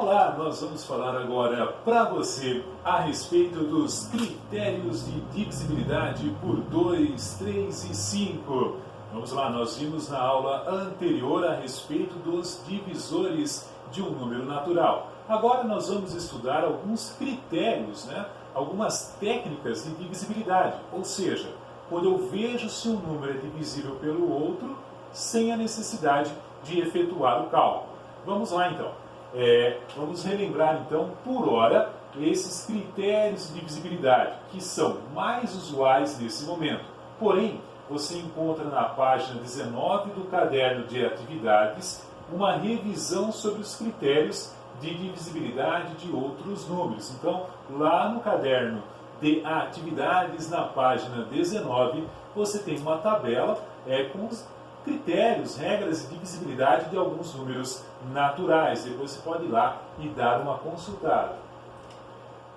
Olá, nós vamos falar agora para você a respeito dos critérios de divisibilidade por 2, 3 e 5. Vamos lá, nós vimos na aula anterior a respeito dos divisores de um número natural. Agora nós vamos estudar alguns critérios, algumas técnicas de divisibilidade, ou seja, quando eu vejo se um número é divisível pelo outro sem a necessidade de efetuar o cálculo. Vamos lá então. Vamos relembrar então, por hora, esses critérios de divisibilidade, que são mais usuais nesse momento. Porém, você encontra na página 19 do caderno de atividades uma revisão sobre os critérios de divisibilidade de outros números. Então, lá no caderno de atividades, na página 19, você tem uma tabela com os critérios, regras de divisibilidade de alguns números naturais. Depois você pode ir lá e dar uma consultada.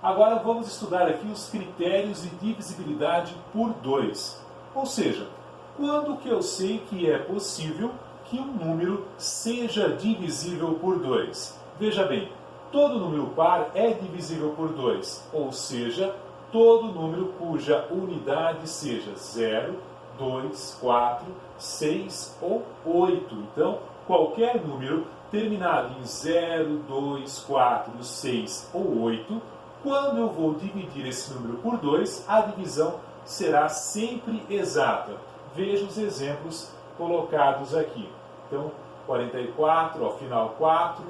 Agora vamos estudar aqui os critérios de divisibilidade por 2. Ou seja, quando que eu sei que é possível que um número seja divisível por 2? Veja bem, todo número par é divisível por 2, ou seja, todo número cuja unidade seja 0, 2, 4, 6 ou 8. Então, qualquer número terminado em 0, 2, 4, 6 ou 8, quando eu vou dividir esse número por 2, a divisão será sempre exata. Veja os exemplos colocados aqui. Então, 44, final 4,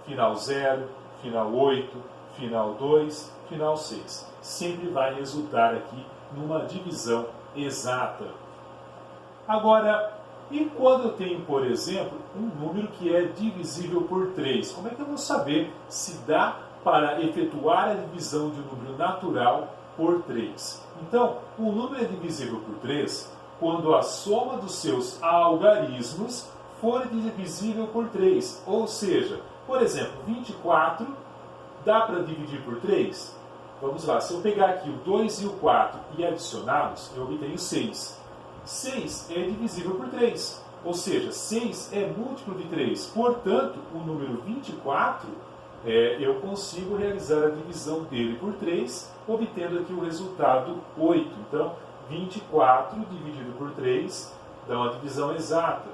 final 0, final 8, final 2, final 6. Sempre vai resultar aqui numa divisão exata. Agora, e quando eu tenho, por exemplo, um número que é divisível por 3? Como é que eu vou saber se dá para efetuar a divisão de um número natural por 3? Então, o número é divisível por 3 quando a soma dos seus algarismos for divisível por 3. Ou seja, por exemplo, 24 dá para dividir por 3? Vamos lá, se eu pegar aqui o 2 e o 4 e adicioná-los, eu obtenho 6. 6 é divisível por 3, ou seja, 6 é múltiplo de 3. Portanto, o número 24, eu consigo realizar a divisão dele por 3, obtendo aqui o resultado 8. Então, 24 dividido por 3 dá uma divisão exata,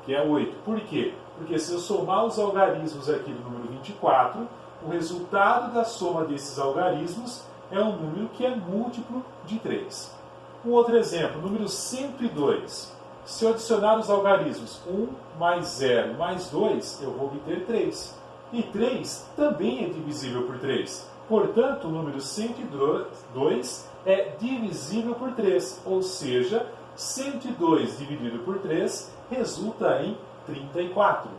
que é 8. Por quê? Porque se eu somar os algarismos aqui do número 24, o resultado da soma desses algarismos é um número que é múltiplo de 3. Um outro exemplo, número 102. Se eu adicionar os algarismos 1 mais 0 mais 2, eu vou obter 3. E 3 também é divisível por 3. Portanto, o número 102 é divisível por 3. Ou seja, 102 dividido por 3 resulta em 34.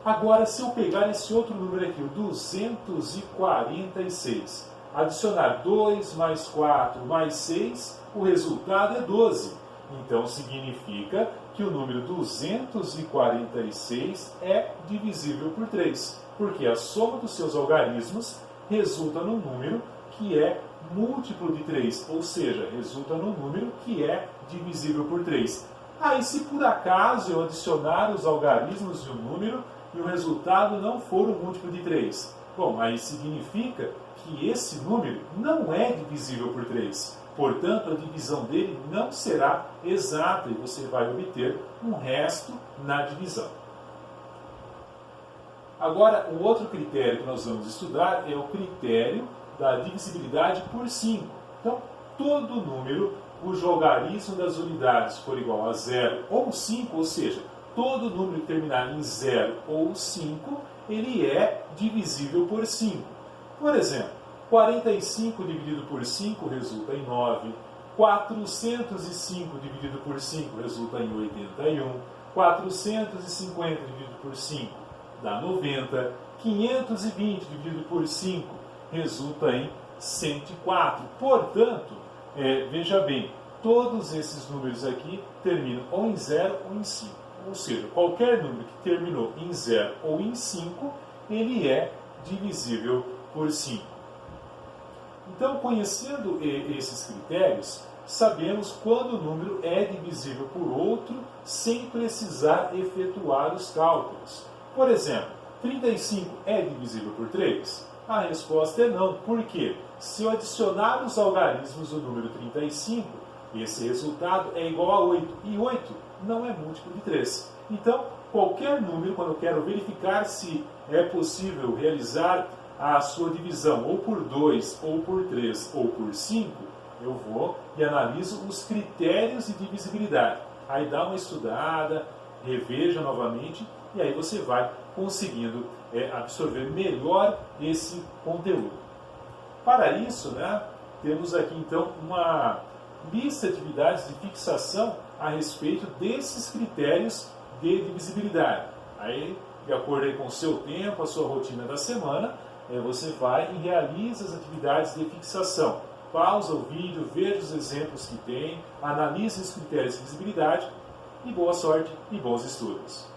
Agora, se eu pegar esse outro número aqui, o 246, adicionar 2 mais 4 mais 6, o resultado é 12. Então, significa que o número 246 é divisível por 3, porque a soma dos seus algarismos resulta num número que é múltiplo de 3, ou seja, resulta num número que é divisível por 3. Aí, se por acaso eu adicionar os algarismos de um número e o resultado não for um múltiplo de 3, bom, aí significa que esse número não é divisível por 3. Portanto, a divisão dele não será exata e você vai obter um resto na divisão. Agora, o outro critério que nós vamos estudar é o critério da divisibilidade por 5. Então, todo número cujo algarismo das unidades for igual a 0 ou 5, ou seja, todo número que terminar em 0 ou 5, ele é divisível por 5. Por exemplo, 45 dividido por 5 resulta em 9, 405 dividido por 5 resulta em 81, 450 dividido por 5 dá 90, 520 dividido por 5 resulta em 104. Portanto, veja bem, todos esses números aqui terminam ou em 0 ou em 5. Ou seja, qualquer número que terminou em 0 ou em 5, ele é divisível por 5. Então, conhecendo esses critérios, sabemos quando o número é divisível por outro sem precisar efetuar os cálculos. Por exemplo, 35 é divisível por 3? A resposta é não. Por quê? Se eu adicionar os algarismos do número 35, esse resultado é igual a 8. E 8 não é múltiplo de 3. Então, qualquer número, quando eu quero verificar se é possível realizar a sua divisão ou por 2, ou por 3, ou por 5, eu vou e analiso os critérios de divisibilidade. Aí dá uma estudada, reveja novamente, e aí você vai conseguindo absorver melhor esse conteúdo. Para isso, temos aqui então uma lista de atividades de fixação a respeito desses critérios de divisibilidade. Aí, de acordo aí com o seu tempo, a sua rotina da semana, você vai e realiza as atividades de fixação. Pausa o vídeo, veja os exemplos que tem, analise os critérios de divisibilidade e boa sorte e bons estudos.